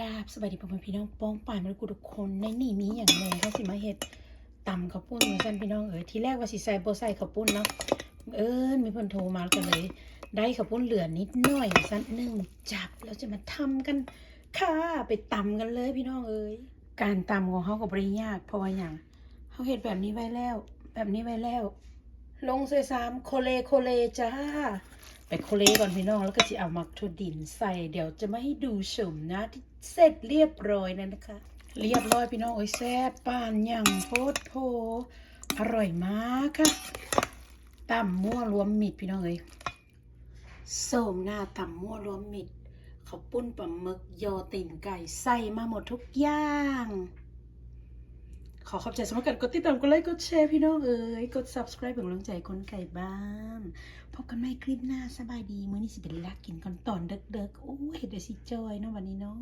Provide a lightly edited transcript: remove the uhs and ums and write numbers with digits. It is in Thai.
ครับสวัสดีพ่อแม่พี่น้องป้องป่ายมาทุกคนในนี่มีอย่างไรเขาสิมาเฮ็ดตำข้าวปุ้นเหมือนกันพี่น้องทีแรกว่าสิใส่บ่ใส่ข้าวปุ้นเนาะมีคนโทรมาก็เลยได้ข้าวปุ้นเหลือนิดหน่อยสักหนึ่งจับแล้วจะมาทำกันค่ะไปตำกันเลยพี่น้องการตำของเขาก็บ่ได้ยากเพราะว่าอย่างเขาเฮ็ดแบบนี้ไว้แล้วลงใส่3โคเลจ้าไปโคเลก่อนพี่น้องแล้วก็จะเอามักถั่วดินใส่เดี๋ยวจะมาให้ดูชมนะที่เสร็จเรียบร้อยแล้วนะคะเรียบร้อยพี่น้องแซ่บปานอย่างโพดโพอร่อยมากค่ะตำมั่วรวมมิตรพี่น้องโสมหน้าตำมั่วรวมมิตรข้าวปุ้นปลาหมึกยอตีนไก่ใส่มาหมดทุกอย่างขอขอบใจสำหรับการกดติดตามกดไลค์กดแชร์พี่น้องกด subscribe เป็นกำลังใจคนไก่บ้านพบกันใหม่คลิปหน้าสบายดีมื้อนี้สิเป็นลักกินก่อนตอนเด็กๆโอ้ยเดี๋ยวสิจอยเนาะวันนี้เนาะ